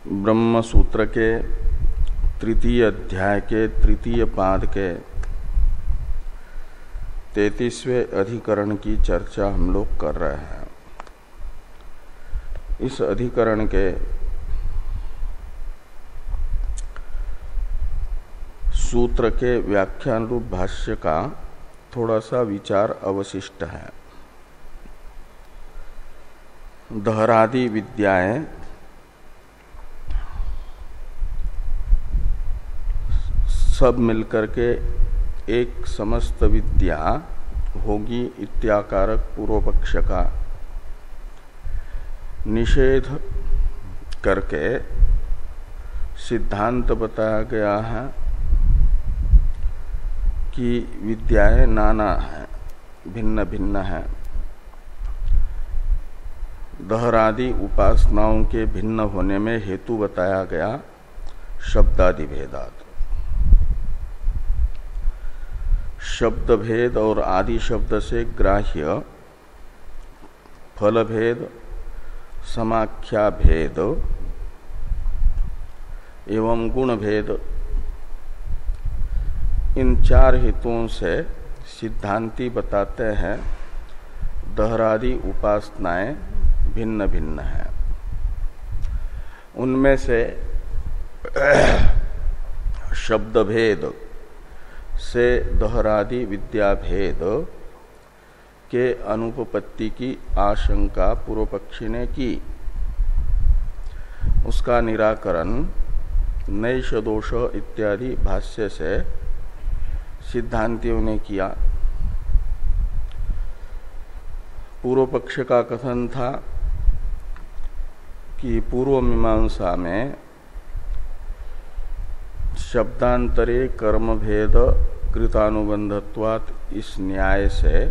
ब्रह्म सूत्र के तृतीय अध्याय के तृतीय पाद के 33वें अधिकरण की चर्चा हम लोग कर रहे हैं। इस अधिकरण के सूत्र के व्याख्यान रूप भाष्य का थोड़ा सा विचार अवशिष्ट है। दहरादि विद्याएं सब मिलकर के एक समस्त विद्या होगी इत्याकारक पूर्व पक्ष का निषेध करके सिद्धांत बताया गया है कि विद्याएं नाना हैं, भिन्न भिन्न हैं। दहरादि उपासनाओं के भिन्न होने में हेतु बताया गया शब्दादि भेदात। शब्द भेद और आदि शब्द से ग्राह्य फल भेद, समाख्या भेद एवं गुण भेद, इन चार हेतुओं से सिद्धांती बताते हैं दहरादि उपासनाएं भिन्न भिन्न हैं। उनमें से शब्द भेद से दहरादि विद्या भेद के अनुपपत्ति की आशंका पूर्व पक्षी ने की। उसका निराकरण नैष दोष इत्यादि भाष्य से सिद्धांतियों ने किया। पूर्व पक्ष का कथन था कि पूर्व मीमांसा में शब्दांतरे कर्म भेद कृतानुबंधत्वात् इस न्याय से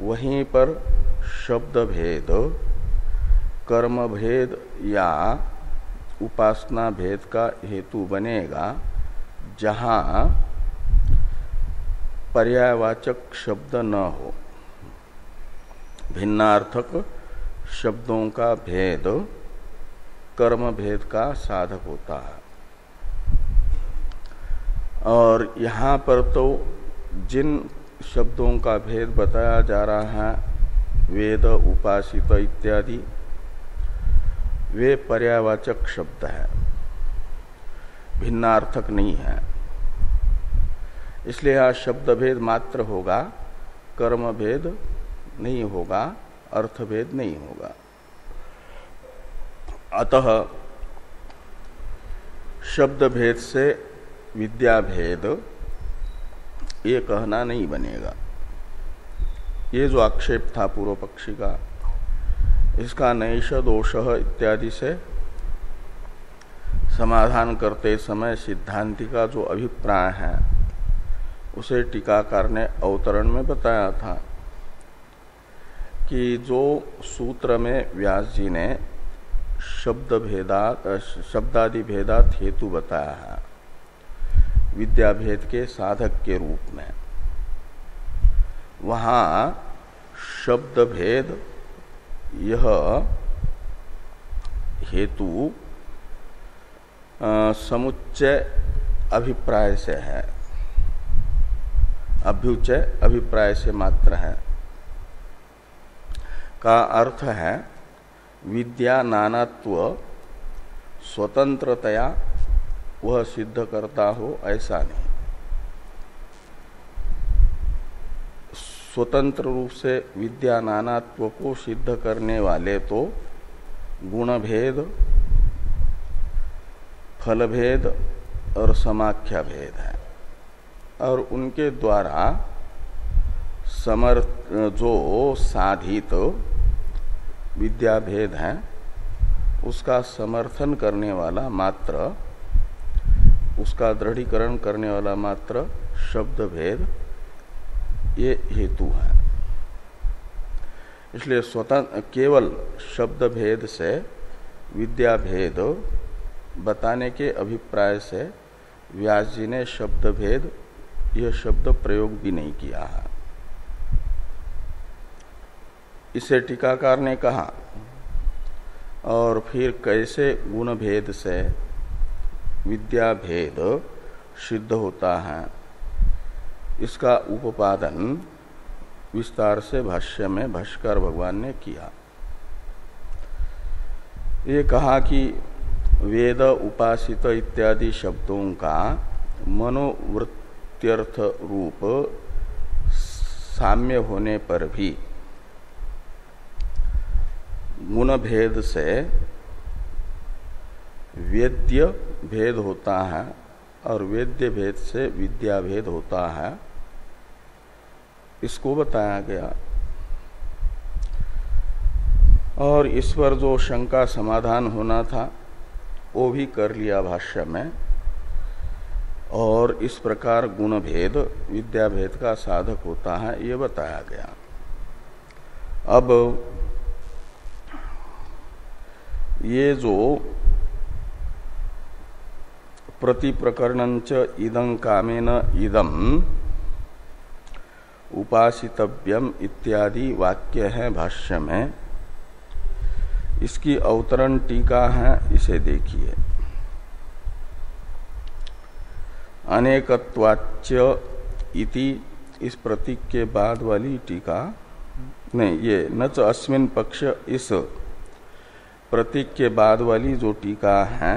वहीं पर शब्द भेद कर्म भेद या उपासना भेद का हेतु बनेगा जहां पर्यायवाचक शब्द न हो। भिन्नार्थक शब्दों का भेद कर्म भेद का साधक होता है। और यहाँ पर तो जिन शब्दों का भेद बताया जा रहा है वेद उपासित इत्यादि, वे पर्यायवाचक शब्द है, भिन्नार्थक नहीं है। इसलिए यह शब्द भेद मात्र होगा, कर्म भेद नहीं होगा, अर्थ भेद नहीं होगा। अतः शब्द भेद से विद्या भेद ये कहना नहीं बनेगा। ये जो आक्षेप था पूर्व पक्षी का, इसका नैष दोष इत्यादि से समाधान करते समय सिद्धांति का जो अभिप्राय है उसे टीकाकार ने अवतरण में बताया था कि जो सूत्र में व्यास जी ने शब्दादि भेदात हेतु बताया है विद्या भेद के साधक के रूप में, वहां शब्द भेद यह हेतु समुच्चय अभिप्राय से है, अभ्युचय अभिप्राय से मात्र है। का अर्थ है विद्या नानात्व स्वतंत्रतया वह सिद्ध करता हो, ऐसा नहीं। स्वतंत्र रूप से विद्या नानात्व को सिद्ध करने वाले तो गुण भेद, फल भेद और समाख्या भेद है। और उनके द्वारा जो साधित विद्या भेद है उसका समर्थन करने वाला मात्र, उसका दृढ़ीकरण करने वाला मात्र शब्द भेद ये हेतु है। इसलिए स्वतंत्र केवल शब्द भेद से विद्या भेद बताने के अभिप्राय से व्यास जी ने शब्द भेद यह शब्द प्रयोग भी नहीं किया है। इसे टीकाकार ने कहा और फिर कैसे गुण भेद से विद्या भेद सिद्ध होता है, इसका उपोपादन विस्तार से भाष्य में भाष्यकार भगवान ने किया। ये कहा कि वेद, उपासित इत्यादि शब्दों का मनोवृत्त्यर्थ रूप साम्य होने पर भी गुण भेद से वेद्य भेद होता है और वेद्य भेद से विद्या भेद होता है, इसको बताया गया। और इस पर जो शंका समाधान होना था वो भी कर लिया भाष्य में, और इस प्रकार गुण भेद विद्या भेद का साधक होता है ये बताया गया। अब ये जो प्रतिप्रकरणंच इदं कामेन इदं उपासितव्यम इत्यादि वाक्य है भाष्य में, इसकी अवतरण टीका है, इसे देखिए। अनेकत्वाच्य इति इस प्रतीक के बाद वाली टीका नहीं, ये न च अस्मिन पक्ष, इस प्रतीक के बाद वाली जो टीका है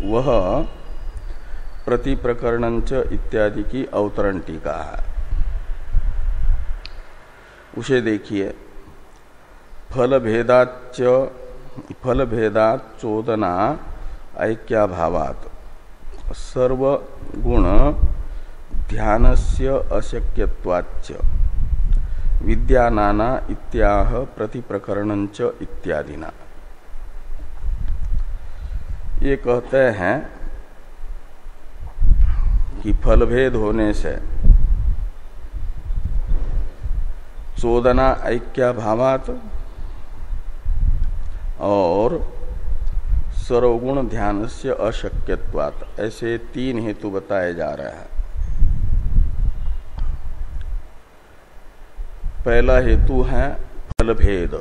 वह प्रतिप्रकरणंच इत्यादि की अवतरण टीका है। उसे देखिए। फल भेदात चोदना ऐक्याभावात सर्वगुण ध्यानस्य अशक्यत्वाच्च विद्यानाना इत्याह प्रतिप्रकरणंच इत्यादिना। ये कहते हैं कि फलभेद होने से चोदना ऐक्याभावात और सर्वगुण ध्यान से अशक्यत्वात्, ऐसे तीन हेतु बताए जा रहे हैं। पहला हेतु है फलभेद।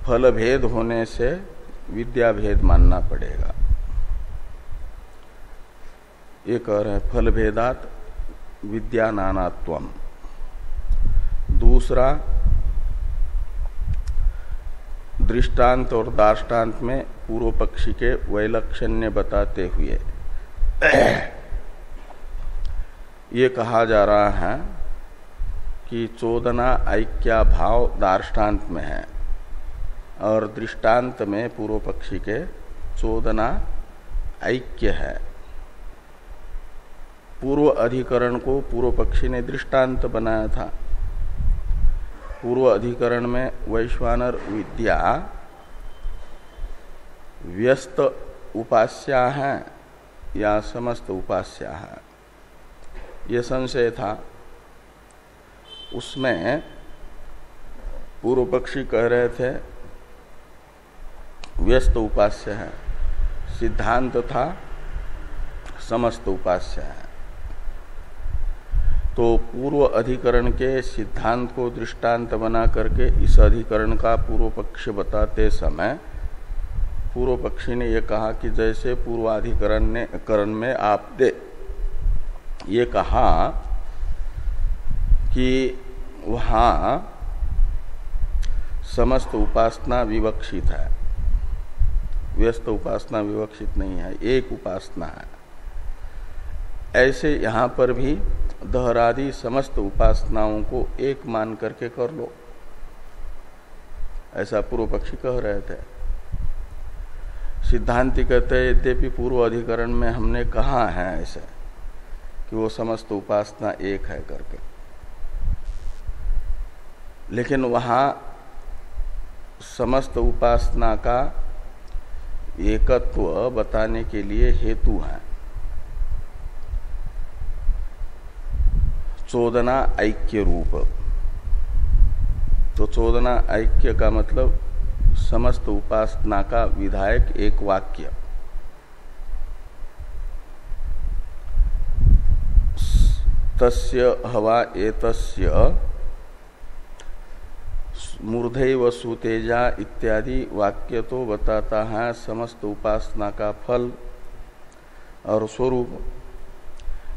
फलभेद होने से विद्या भेद मानना पड़ेगा, ये कह रहे हैं फलभेदात विद्या नानात्वम। दूसरा, दृष्टांत और दार्ष्टान्त में पूर्व पक्षी के वैलक्षण्य बताते हुए ये कहा जा रहा है कि चोदना ऐक्या भाव दार्ष्टान्त में है और दृष्टांत में पूर्व पक्षी के चोदना ऐक्य है। पूर्व अधिकरण को पूर्व पक्षी ने दृष्टांत बनाया था। पूर्व अधिकरण में वैश्वानर विद्या व्यस्त उपास्या है या समस्त उपास्या है, यह संशय था। उसमें पूर्व पक्षी कह रहे थे व्यस्त उपास्य है, सिद्धांत था समस्त उपास्य है। तो पूर्व अधिकरण के सिद्धांत को दृष्टांत बना करके इस अधिकरण का पूर्व पक्ष बताते समय पूर्व पक्षी ने यह कहा कि जैसे पूर्वाधिकरण में आपने ये कहा कि वहां समस्त उपासना विवक्षित है, व्यस्त उपासना विवक्षित नहीं है, एक उपासना है। ऐसे यहां पर भी दहरादि समस्त उपासनाओं को एक मान करके कर लो, ऐसा पूर्व पक्षी कह रहे थे। सिद्धांति कहते हैं यद्यपि पूर्व अधिकरण में हमने कहा है ऐसे कि वो समस्त उपासना एक है करके, लेकिन वहां समस्त उपासना का एकत्व बताने के लिए हेतु है चोदना ऐक्य रूप। तो चोदना ऐक्य का मतलब समस्त उपासना का विधायक एक वाक्य। तस्य हवा एतस्य मूर्धैव सुतेजा इत्यादि वाक्य तो बताता है समस्त उपासना का फल और स्वरूप,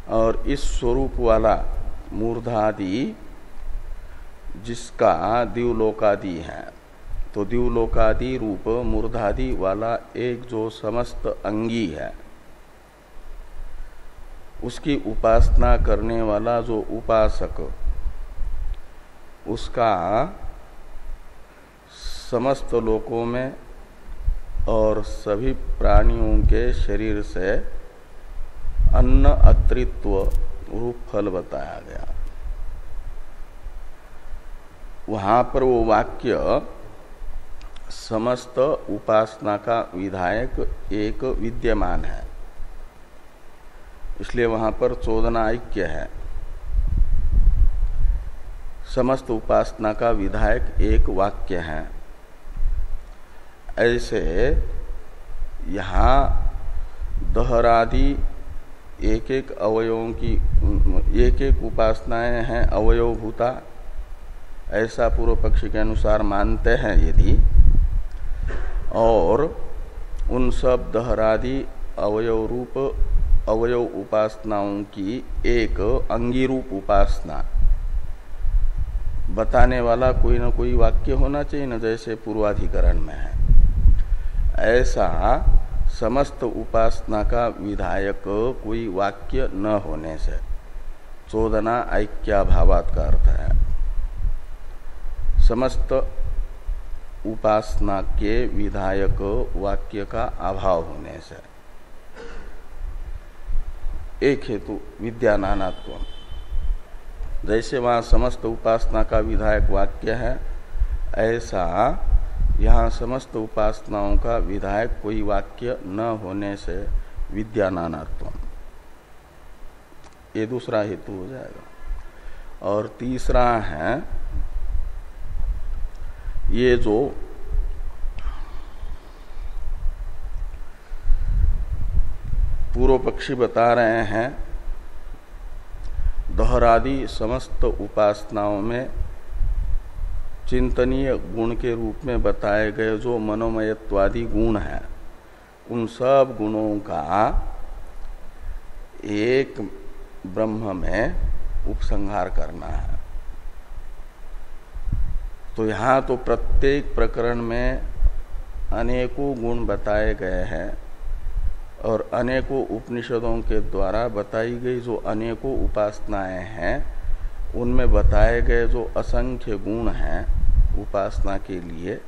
और इस स्वरूप वाला मूर्धादि जिसका दिवलोकादि है, तो दिवलोकादि रूप मूर्धादि वाला एक जो समस्त अंगी है, उसकी उपासना करने वाला जो उपासक, उसका समस्त लोकों में और सभी प्राणियों के शरीर से अन्न अत्रित्व रूप फल बताया गया। वहां पर वो वाक्य समस्त उपासना का विधायक एक विद्यमान है, इसलिए वहां पर चोदना ऐक्य है। समस्त उपासना का विधायक एक वाक्य है। ऐसे यहाँ दहरादि एक एक अवयवों की एक एक उपासनाएं हैं अवयवभूता, ऐसा पूर्व पक्षी के अनुसार मानते हैं यदि, और उन सब दहरादि अवयव रूप अवयव उपासनाओं की एक अंगी रूप उपासना बताने वाला कोई न कोई वाक्य होना चाहिए न, जैसे पूर्वाधिकरण में है। ऐसा समस्त उपासना का विधायक कोई वाक्य न होने से चोदना ऐक्याभावात का अर्थ है। समस्त उपासना के विधायक वाक्य का अभाव होने से। एक हेतु विद्या नानात्व, जैसे वहां समस्त उपासना का विधायक वाक्य है, ऐसा यहाँ समस्त उपासनाओं का विधायक कोई वाक्य न होने से विद्या नानात्व, ये दूसरा हेतु हो जाएगा। और तीसरा है ये जो पूर्व पक्षी बता रहे हैं दहरादि समस्त उपासनाओं में चिंतनीय गुण के रूप में बताए गए जो मनोमयत्वादि गुण हैं, उन सब गुणों का एक ब्रह्म में उपसंहार करना है। तो यहाँ तो प्रत्येक प्रकरण में अनेकों गुण बताए गए हैं और अनेकों उपनिषदों के द्वारा बताई गई जो अनेकों उपासनाएं हैं, उनमें बताए गए जो असंख्य गुण हैं उपासना के लिए,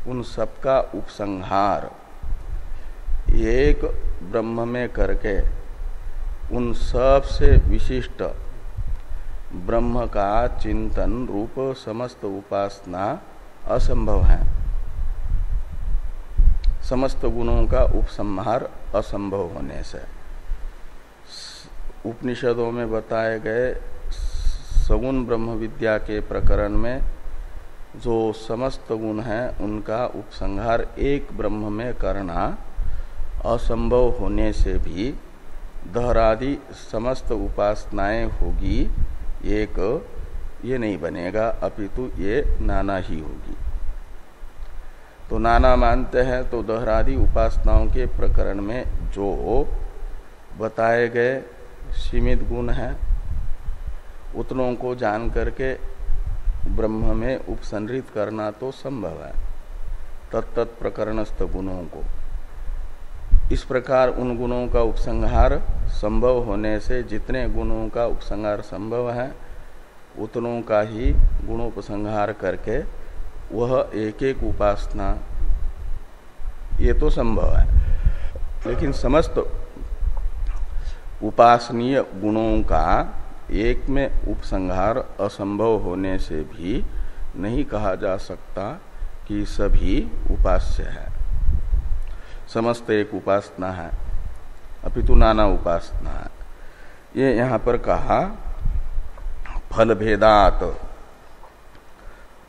उन सबका उपसंहार एक ब्रह्म में करके उन सब से विशिष्ट ब्रह्म का चिंतन रूप समस्त उपासना असंभव है। समस्त गुणों का उपसंहार असंभव होने से उपनिषदों में बताए गए सगुण ब्रह्म विद्या के प्रकरण में जो समस्त गुण हैं उनका उपसंहार एक ब्रह्म में करना असंभव होने से भी दहरादि समस्त उपासनाएं होगी एक, ये नहीं बनेगा, अपितु ये नाना ही होगी। तो नाना मानते हैं तो दहरादि उपासनाओं के प्रकरण में जो बताए गए सीमित गुण हैं उतनों को जान करके ब्रह्म में उपसंहृत करना तो संभव है, तत्त प्रकरणस्थ गुणों को। इस प्रकार उन गुणों का उपसंहार संभव होने से जितने गुणों का उपसंहार संभव है उतनों का ही गुणोपसंहार करके वह एक एक उपासना, ये तो संभव है। लेकिन समस्त उपासनीय गुणों का एक में उपसंहार असंभव होने से भी नहीं कहा जा सकता कि सभी उपास्य है, समस्त एक उपासना है, अपितु नाना उपासना है। ये यहाँ पर कहा फल भेदात,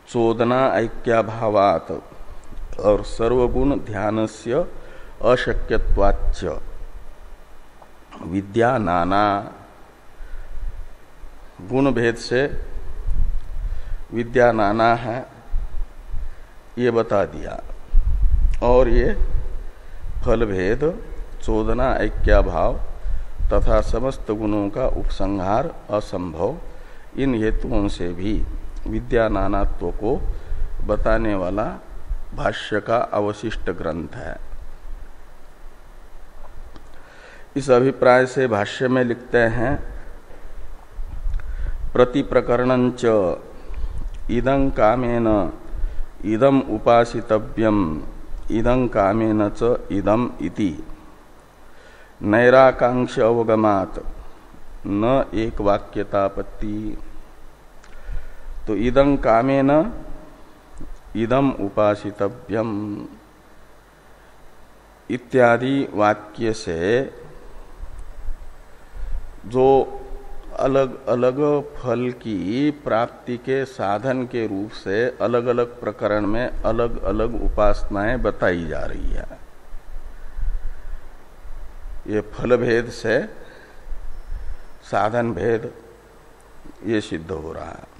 चोदना ऐक्याभावात और सर्वगुण ध्यानस्य अशक्यत्वाच्च विद्या नाना। गुण भेद से विद्या नाना है ये बता दिया। और ये फल भेद, चोदना, ऐक्याभाव तथा समस्त गुणों का उपसंहार असंभव, इन हेतुओं से भी विद्या नानात्व को बताने वाला भाष्य का अवशिष्ट ग्रंथ है। इस अभिप्राय से भाष्य में लिखते हैं, प्रतिप्रकरणञ्च इदं कामेन इदम उपासितव्यम इदं कामेन च इदम इति नैराकांक्ष अवगमात् न एक वाक्यतापत्ति। तो इदं कामेन इदम उपासितव्यम इत्यादि वाक्य से जो अलग अलग फल की प्राप्ति के साधन के रूप से अलग अलग प्रकरण में अलग अलग उपासनाएं बताई जा रही है, ये फल भेद से साधन भेद ये सिद्ध हो रहा है।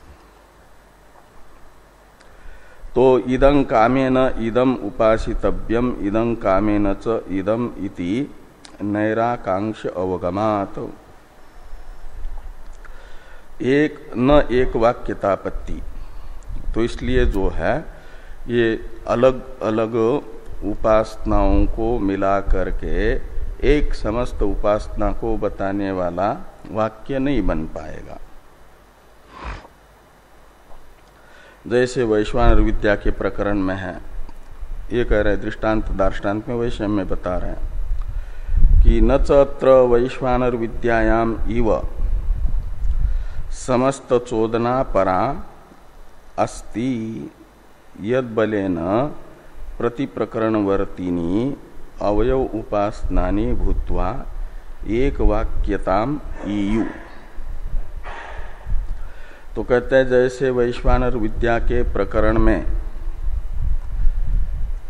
तो इदं कामेन इदम उपासितव्यम इदं कामेन च इदम इति नैराकांक्ष अवगमात्। एक न एक वाक्यतापत्ति, तो इसलिए जो है ये अलग अलग उपासनाओं को मिला करके एक समस्त उपासना को बताने वाला वाक्य नहीं बन पाएगा। जैसे वैश्वानर विद्या के प्रकरण में है, ये कह रहे दृष्टांत दार्ष्टान्त में वैश्य में बता रहे हैं कि न चत्र वैश्वानर विद्यायाम इव समस्त चोदना परा अस्ति यद बलेन प्रतिप्रकरणवर्तिनी अवयव उपासनानि भूत्वा एक वाक्यताम ईयु। तो कहते हैं जैसे वैश्वानर विद्या के प्रकरण में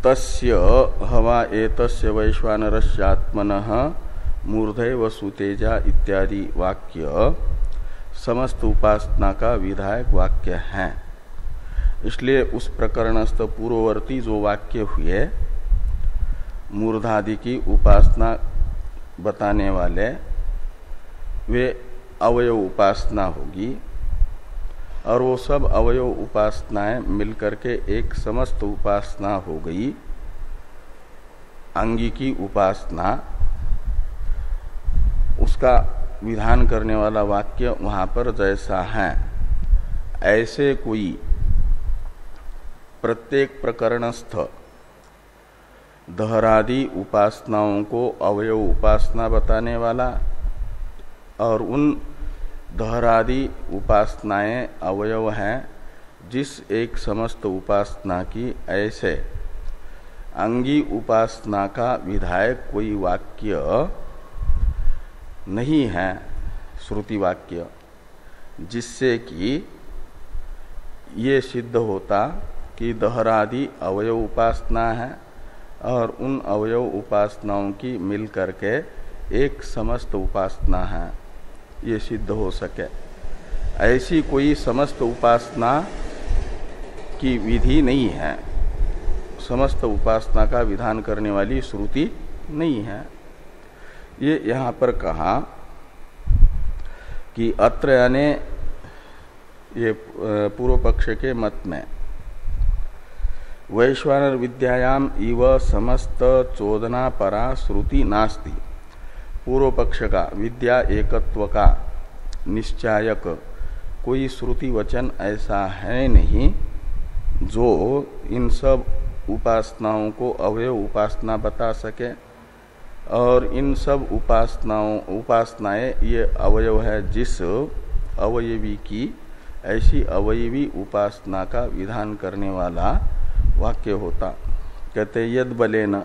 तस्य हवा एतस्य वैश्वानरस्यात्मनः मूर्धैव सुतेजा इत्यादि वाक्य समस्त उपासना का विधायक वाक्य है। इसलिए उस प्रकरणस्थ पूर्ववर्ती जो वाक्य हुए मूर्धादि की उपासना बताने वाले, वे अवयव उपासना होगी और वो सब अवयव उपासनाएं मिलकर के एक समस्त उपासना हो गई, अंगी की उपासना। उसका विधान करने वाला वाक्य वहां पर जैसा है ऐसे कोई प्रत्येक प्रकरणस्थ दहरादि उपासनाओं को अवयव उपासना बताने वाला और उन दहरादि उपासनाएं अवयव हैं जिस एक समस्त उपासना की, ऐसे अंगी उपासना का विधायक कोई वाक्य नहीं है, श्रुति वाक्य, जिससे कि ये सिद्ध होता कि दहरादि अवयव उपासना है और उन अवयव उपासनाओं की मिल करके एक समस्त उपासना है, ये सिद्ध हो सके। ऐसी कोई समस्त उपासना की विधि नहीं है, समस्त उपासना का विधान करने वाली श्रुति नहीं है। ये यहाँ पर कहा कि अत्र याने ये पूर्व पक्ष के मत में वैश्वानर विद्यायाम इव समस्त चोदना परा श्रुति नास्ति, पूर्व पक्ष का विद्या एकत्व का निश्चायक कोई श्रुति वचन ऐसा है नहीं जो इन सब उपासनाओं को अवयव उपासना बता सके। और इन सब उपासनाएं ये अवयव है जिस अवयवी की, ऐसी अवयवी उपासना का विधान करने वाला वाक्य होता। कहते यद बलेन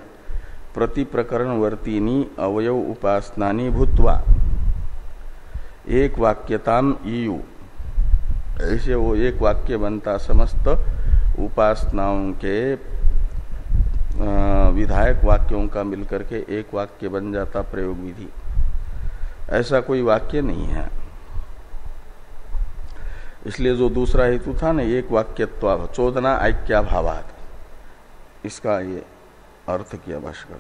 प्रति प्रकरणवर्तिनी अवयव उपासनानि भूत्वा एक वाक्यताम ईयु, ऐसे वो एक वाक्य बनता समस्त उपासनाओं के विधायक वाक्यों का मिलकर के एक वाक्य बन जाता प्रयोग विधि। ऐसा कोई वाक्य नहीं है। इसलिए जो दूसरा हेतु था ना, एक वाक्यत्व चोदना ऐक्याभावात्, इसका ये अर्थ किया भाष्कर।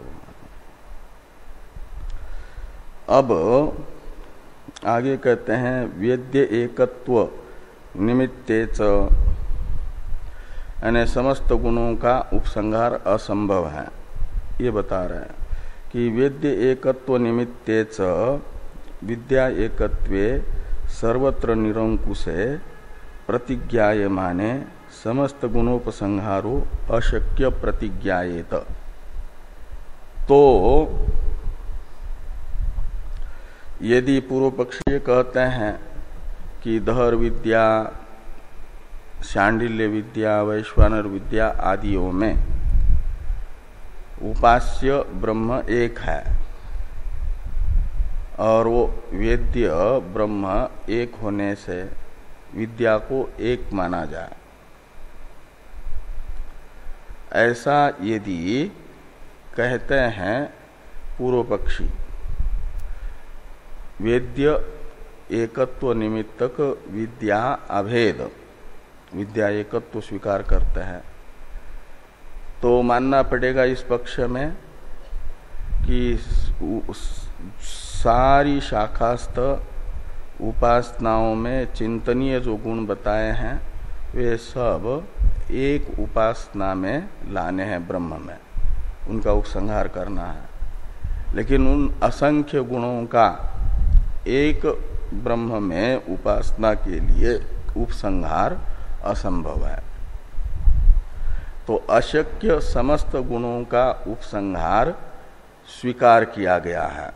अब आगे कहते हैं वेद्य एकत्व निमित्तेच, यानी समस्त गुणों का उपसंहार असंभव है। ये बता रहे हैं कि वेद्य एकत्व निमित्तेच विद्या एकत्वे सर्वत्र निरंकुशे प्रतिज्ञायमाने समस्त गुणोपसंहारो अशक्य प्रतिज्ञायेत। तो यदि पूर्व पक्षी कहते हैं कि दहर विद्या, शांडिल्य विद्या, वैश्वानर विद्या आदियों में उपास्य ब्रह्म एक है और वो वेद्य ब्रह्म एक होने से विद्या को एक माना जाए, ऐसा यदि कहते हैं पूर्व पक्षी, वेद्य एकत्व निमित्तक विद्या अभेद, विद्या एकत्व स्वीकार करते हैं, तो मानना पड़ेगा इस पक्ष में कि सारी शाखास्थ उपासनाओं में चिंतनीय जो गुण बताए हैं वे सब एक उपासना में लाने हैं, ब्रह्म में उनका उपसंहार करना है। लेकिन उन असंख्य गुणों का एक ब्रह्म में उपासना के लिए उपसंहार असंभव है। तो अशक्य समस्त गुणों का उपसंहार स्वीकार किया गया है।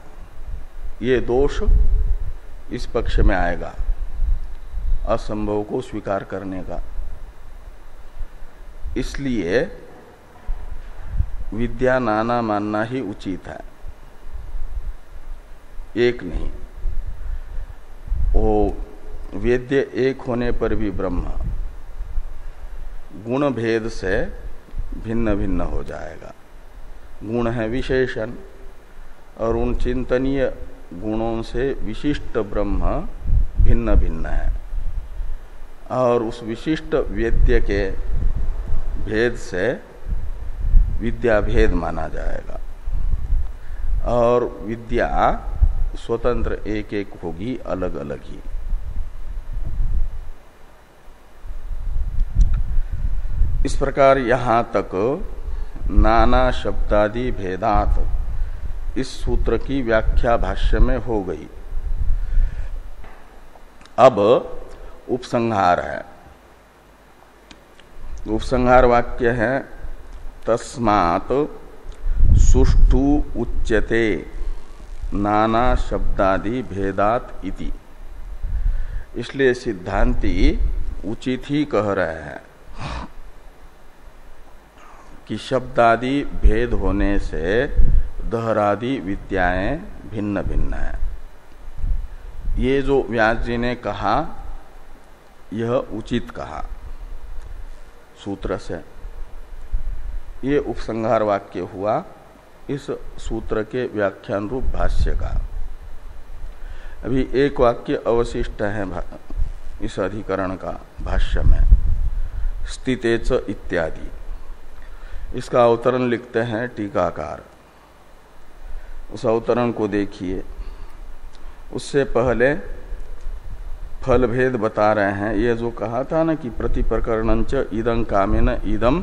ये दोष इस पक्ष में आएगा, असंभव को स्वीकार करने का। इसलिए विद्या नाना मानना ही उचित है, एक नहीं। वो वेद्य एक होने पर भी ब्रह्म गुण भेद से भिन्न भिन्न हो जाएगा। गुण है विशेषण और उन चिंतनीय गुणों से विशिष्ट ब्रह्म भिन्न भिन्न है और उस विशिष्ट वेद्य के भेद से विद्या भेद माना जाएगा और विद्या स्वतंत्र एक एक होगी, अलग अलग ही। इस प्रकार यहां तक नाना शब्दादि भेदात इस सूत्र की व्याख्या भाष्य में हो गई। अब उपसंहार है। उपसंहार वाक्य है तस्मात् सुष्ठु उच्यते नाना शब्दादि भेदात इति। इसलिए सिद्धांती उचित ही कह रहे हैं कि शब्दादि भेद होने से दहरादि विद्याएं भिन्न भिन्न है। ये जो व्यास जी ने कहा यह उचित कहा सूत्र से। ये उपसंहार वाक्य हुआ इस सूत्र के व्याख्यान रूप भाष्य का। अभी एक वाक्य अवशिष्ट है इस अधिकरण का भाष्य में, स्थितेच इत्यादि। इसका अवतरण लिखते हैं टीकाकार। उस अवतरण को देखिए। उससे पहले फल भेद बता रहे हैं। ये जो कहा था ना कि प्रतिप्रकरणंच इदं कामेन इदं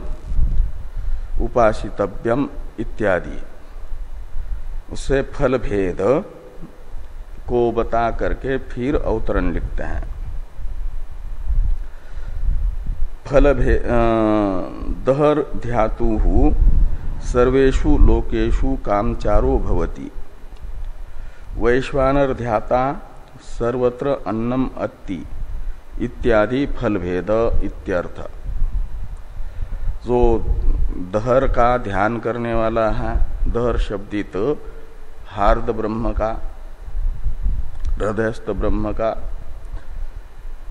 उपासितव्यम इत्यादि, उससे फल भेद को बता करके फिर अवतरण लिखते हैं। फल भेद दहर ध्यातुः सर्वेषु लोकेषु कामचारो भवति, वैश्वानर ध्याता सर्वत्र अन्नम अत्ति इत्यादि फल भेद इत्यर्थ। जो दहर का ध्यान करने वाला है, दहर शब्दित हार्द ब्रह्म का, हृदयस्थ ब्रह्म का,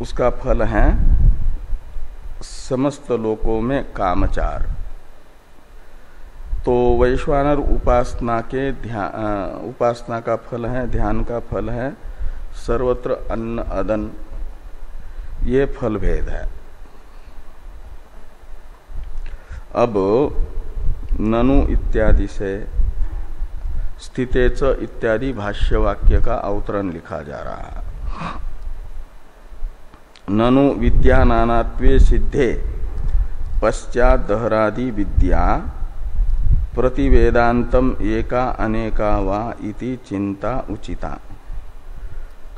उसका फल है समस्त लोकों में कामचार। तो वैश्वानर उपासना के उपासना का फल है, ध्यान का फल है सर्वत्र अन्न अदन। ये फल भेद है। अब ननु इत्यादि से स्थितेच इत्यादि भाष्य वाक्य का अवतरण लिखा जा रहा है। ननु विद्या नानात्वे सिद्धे पश्चात दहरादि विद्या प्रतिवेदांतम एका अनेका वा इति चिंता उचिता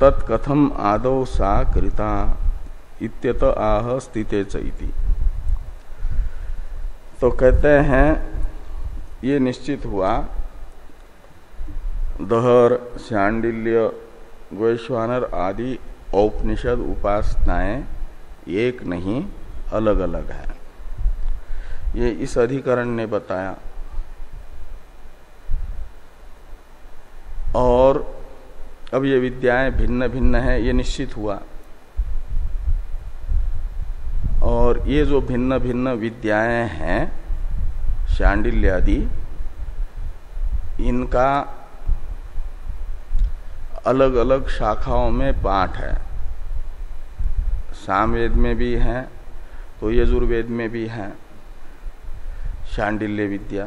तत्कथम आदौ सा कृता इत्यत आह स्थितेच इति। तो कहते हैं ये निश्चित हुआ दहर, शांडिल्य, वैश्वानर आदि औपनिषद उपासनाएं एक नहीं अलग अलग है। ये इस अधिकरण ने बताया। और अब ये विद्याएं भिन्न भिन्न है ये निश्चित हुआ। और ये जो भिन्न भिन्न विद्याएं हैं शांडिल्यादि, इनका अलग अलग शाखाओं में पाठ है। सामवेद में भी है तो यजुर्वेद में भी है शांडिल्य विद्या।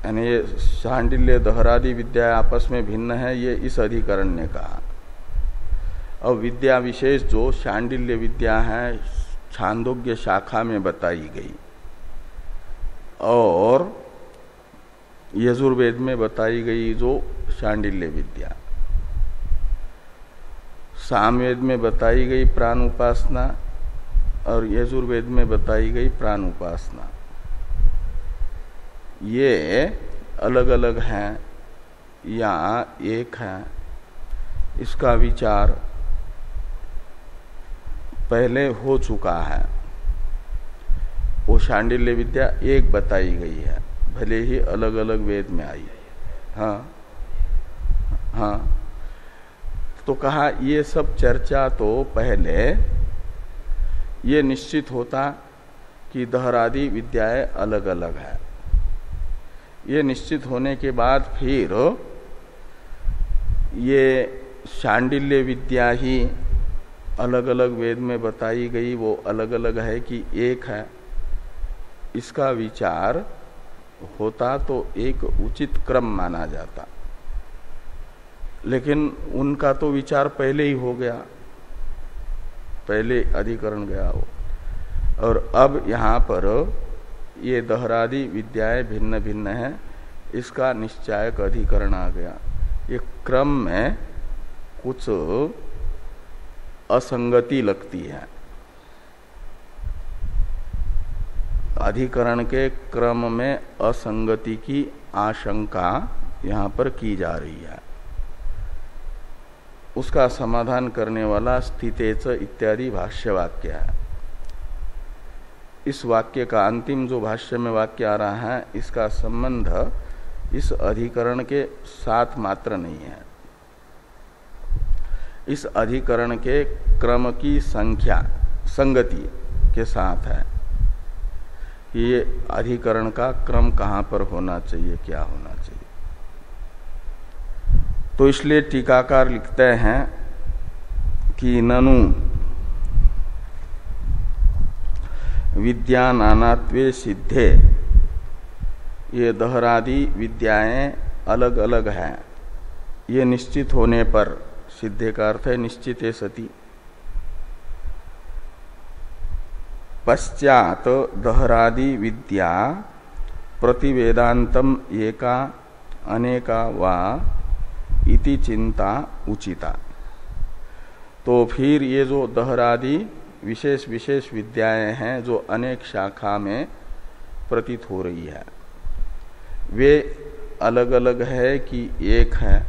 यानी ये शांडिल्य दहरादि विद्या आपस में भिन्न है, ये इस अधिकरण ने कहा। अब विद्या विशेष जो शांडिल्य विद्या है छांदोग्य शाखा में बताई गई और यजुर्वेद में बताई गई जो शांडिल्य विद्या, सामवेद में बताई गई प्राण उपासना और यजुर्वेद में बताई गई प्राण उपासना, ये अलग अलग हैं या एक है, इसका विचार पहले हो चुका है। वो शांडिल्य विद्या एक बताई गई है, भले ही अलग अलग वेद में आई। हाँ हाँ, तो कहा ये सब चर्चा तो पहले ये निश्चित होता कि दहरादि विद्याएं अलग अलग है। ये निश्चित होने के बाद फिर ये शांडिल्य विद्या ही अलग अलग वेद में बताई गई, वो अलग अलग है कि एक है, इसका विचार होता तो एक उचित क्रम माना जाता। लेकिन उनका तो विचार पहले ही हो गया, पहले अधिकरण गया हो। और अब यहाँ पर ये दहरादि विद्याएं भिन्न भिन्न हैं, इसका निश्चायक अधिकरण आ गया। ये क्रम में कुछ असंगति लगती है, अधिकरण के क्रम में असंगति की आशंका यहाँ पर की जा रही है। उसका समाधान करने वाला स्थितेच इत्यादि भाष्य वाक्य है। इस वाक्य का अंतिम जो भाष्य में वाक्य आ रहा है, इसका संबंध इस अधिकरण के साथ मात्र नहीं है, इस अधिकरण के क्रम की संख्या संगति के साथ है कि ये अधिकरण का क्रम कहाँ पर होना चाहिए, क्या होना चाहिए। तो इसलिए टीकाकार लिखते हैं कि ननु विद्या नानात्वे सिद्धे, ये दहरादि विद्याएं अलग अलग हैं, ये निश्चित होने पर, सिद्धे का अर्थ है निश्चिते सती, पश्चात दहरादि विद्या प्रतिवेदांतम एका अनेका वा इति चिंता उचिता। तो फिर ये जो दहरादि विशेष विशेष विद्याएं हैं जो अनेक शाखा में प्रतीत हो रही है, वे अलग अलग है कि एक है,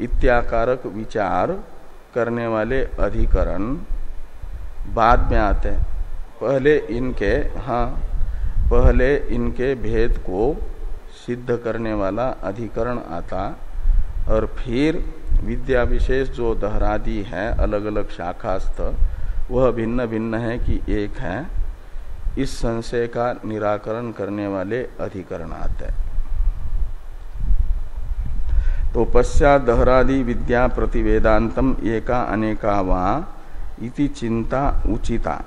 इत्याकारक विचार करने वाले अधिकरण बाद में आते हैं। पहले इनके भेद को सिद्ध करने वाला अधिकरण आता और फिर विद्या विशेष जो दहरादि है अलग अलग शाखास्थ, वह भिन्न भिन्न है कि एक है, इस संशय का निराकरण करने वाले अधिकरण आते। तो पश्चात दहरादि विद्या प्रतिवेदांतम एका अनेका वा इति चिंता उचिता,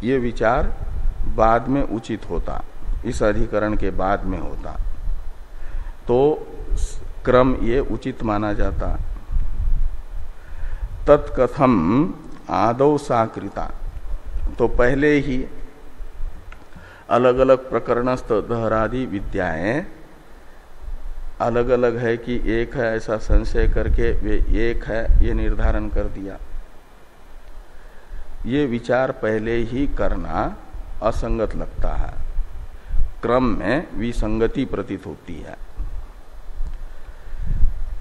ये विचार बाद में उचित होता, इस अधिकरण के बाद में होता, तो क्रम ये उचित माना जाता। तत्कथम आदौ साकृता, तो पहले ही अलग अलग प्रकरणस्थ दहरादि विद्याएं अलग अलग है कि एक है ऐसा संशय करके वे एक है ये निर्धारण कर दिया। ये विचार पहले ही करना असंगत लगता है, क्रम में विसंगति प्रतीत होती है।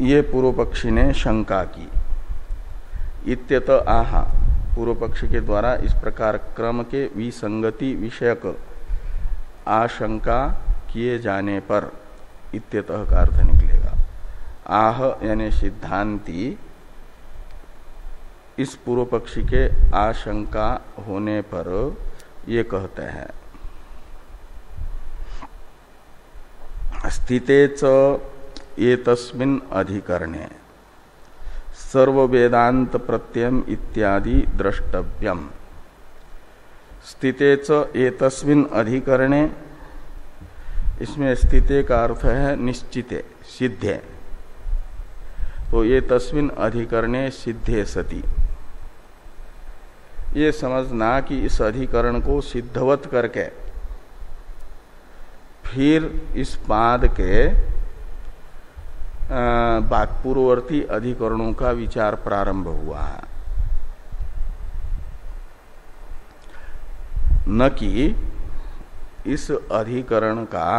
ये पूर्व पक्षी ने शंका की। इत्यत आहा, पूर्व पक्षी के द्वारा इस प्रकार क्रम के विसंगति विषयक आशंका किए जाने पर इत्यतः का अर्थ निकलेगा। आह यानी सिद्धांती इस पूर्व पक्षी के आशंका होने पर ये कहते हैं, स्थिते च एतस्मिन् अधिकरणे सर्व वेदांत प्रत्ययम इत्यादि द्रष्टव्यम। स्थिते च एतस्मिन् अधिकरणे, इसमें स्थिते का अर्थ है निश्चिते, सिद्धे। तो ये तस्मिन् अधिकरणे सिद्धे सति, ये समझना कि इस अधिकरण को सिद्धवत करके फिर इस पाद के पूर्ववर्ती अधिकरणों का विचार प्रारंभ हुआ है, न कि इस अधिकरण का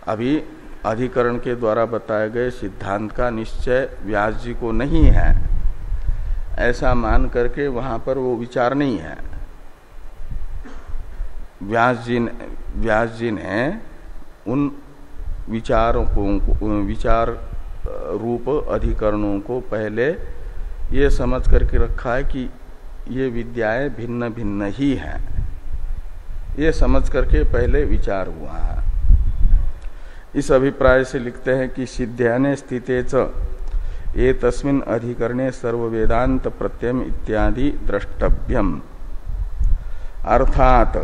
अभी अधिकरण के द्वारा बताए गए सिद्धांत का निश्चय व्यास जी को नहीं है, ऐसा मान करके वहां पर वो विचार नहीं है। व्यास जी ने उन विचारों को, विचार रूप अधिकरणों को पहले ये समझ करके रखा है कि ये विद्याएं भिन्न भिन्न ही हैं, ये समझ करके पहले विचार हुआ है। इस अभिप्राय से लिखते हैं कि सिद्ध्याने स्थिते च ये तस्मिन् अधिकरणे सर्व वेदांत प्रत्ययम इत्यादि द्रष्टव्यम। अर्थात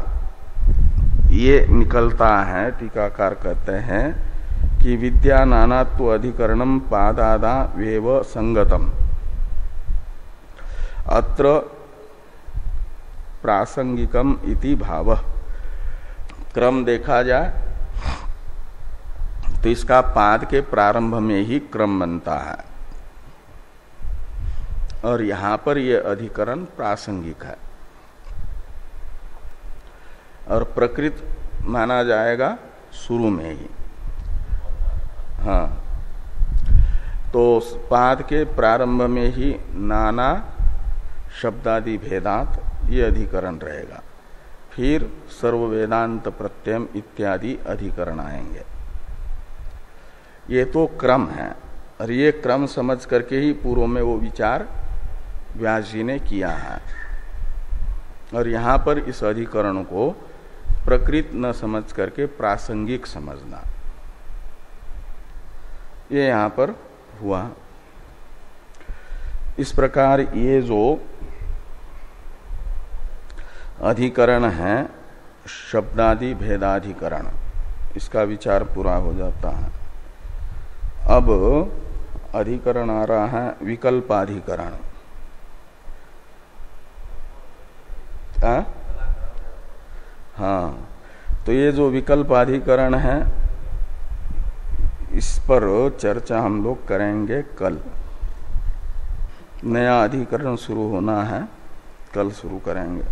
ये निकलता है, टीकाकार कहते हैं कि विद्या नानात्व अधिकरणम पादादा वेव संगतम, अत्र प्रासंगिकम इति भावः। क्रम देखा जाए तो इसका पाद के प्रारंभ में ही क्रम बनता है, और यहां पर यह अधिकरण प्रासंगिक है और प्रकृत माना जाएगा शुरू में ही। हाँ, तो पाद के प्रारंभ में ही नाना शब्दादि भेदात ये अधिकरण रहेगा, फिर सर्व वेदांत प्रत्ययम इत्यादि अधिकरण आएंगे। ये तो क्रम है, और ये क्रम समझ करके ही पूर्व में वो विचार व्यास जी ने किया है, और यहां पर इस अधिकरण को प्रकृत न समझ करके प्रासंगिक समझना, ये यहां पर हुआ। इस प्रकार ये जो अधिकरण है शब्दादि भेदाधिकरण, इसका विचार पूरा हो जाता है। अब अधिकरण आ रहा है विकल्पाधिकरण। हाँ, तो ये जो विकल्पाधिकरण है इस पर चर्चा हम लोग करेंगे कल। नया अधिकरण शुरू होना है, कल शुरू करेंगे।